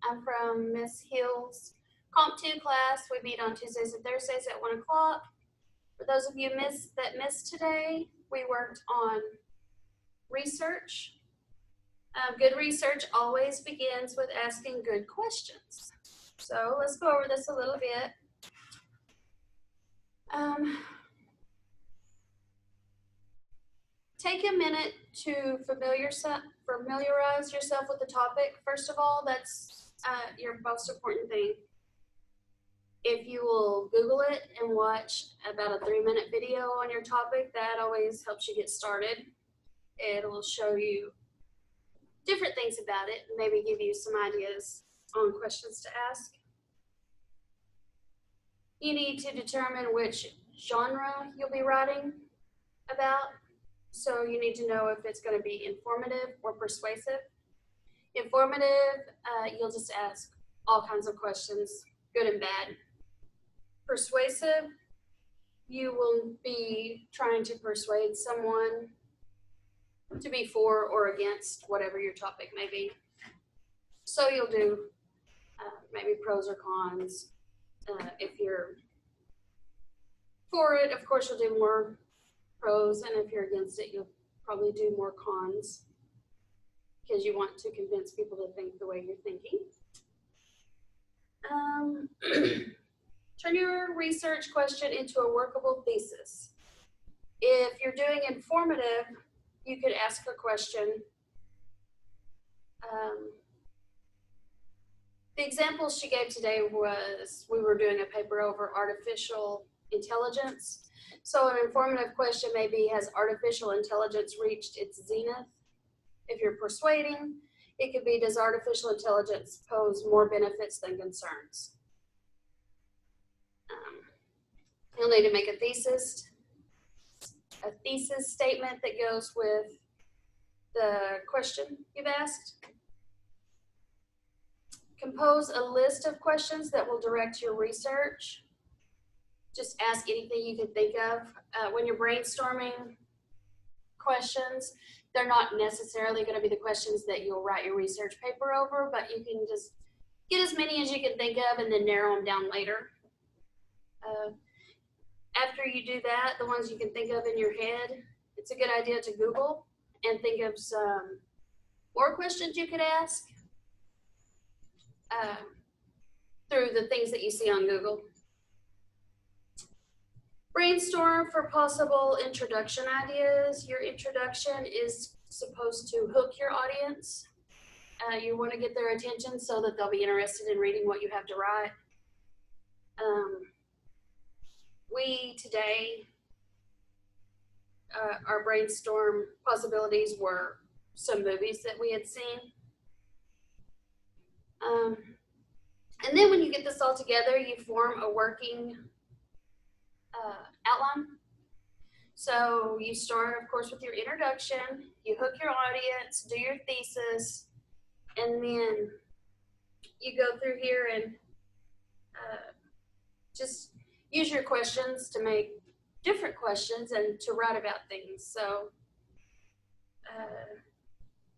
I'm from Miss Hill's Comp 2 class. We meet on Tuesdays and Thursdays at 1 o'clock. For those of you that missed today, we worked on research. Good research always begins with asking good questions. So let's go over this a little bit. Take a minute to familiarize yourself with the topic. First of all, that's your most important thing. If you will Google it and watch about a 3-minute video on your topic, that always helps you get started. It'll show you different things about it and maybe give you some ideas on questions to ask. You need to determine which genre you'll be writing about. So you need to know if it's going to be informative or persuasive. Informative, you'll just ask all kinds of questions, good and bad. Persuasive, you will be trying to persuade someone to be for or against whatever your topic may be. So you'll do maybe pros or cons. If you're for it, of course, you'll do more pros, and if you're against it, you'll probably do more cons because you want to convince people to think the way you're thinking. Turn your research question into a workable thesis. If you're doing informative, you could ask a question. The example she gave today was we were doing a paper over artificial intelligence. So an informative question maybe, has artificial intelligence reached its zenith? If you're persuading, it could be, does artificial intelligence pose more benefits than concerns? You'll need to make a thesis statement that goes with the question you've asked. Compose a list of questions that will direct your research. Just ask anything you can think of. When you're brainstorming questions, they're not necessarily going to be the questions that you'll write your research paper over, but you can just get as many as you can think of and then narrow them down later. After you do that, the ones you can think of in your head, it's a good idea to Google and think of some more questions you could ask through the things that you see on Google. Brainstorm for possible introduction ideas. Your introduction is supposed to hook your audience. You want to get their attention so that they'll be interested in reading what you have to write. We today, our brainstorm possibilities were some movies that we had seen. And then when you get this all together, you form a working outline. So you start, of course, with your introduction, you hook your audience, do your thesis, and then you go through here and just use your questions to make different questions and to write about things. So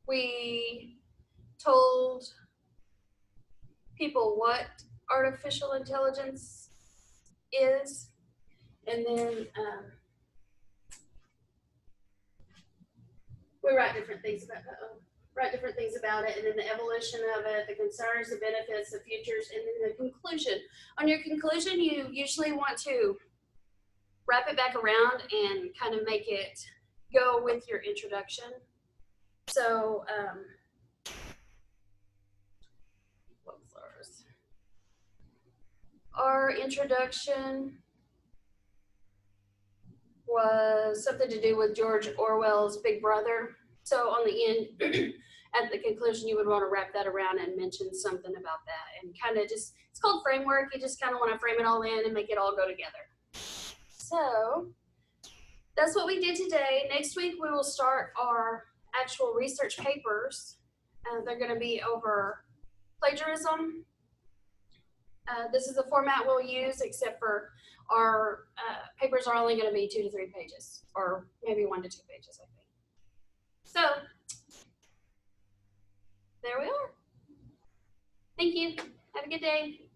we told people what artificial intelligence is, and then we write different things about it, and then the evolution of it, the concerns, the benefits, the futures, and then the conclusion. On your conclusion, you usually want to wrap it back around and kind of make it go with your introduction. So, what was ours? Our introduction was something to do with George Orwell's Big Brother. So on the end, at the conclusion, you would want to wrap that around and mention something about that, and kind of just, it's called framework. You just kind of want to frame it all in and make it all go together. So that's what we did today. Next week, we will start our actual research papers. They're going to be over plagiarism. This is the format we'll use, except for our papers are only going to be 2 to 3 pages, or maybe 1 to 2 pages, I think. So there we are. Thank you. Have a good day.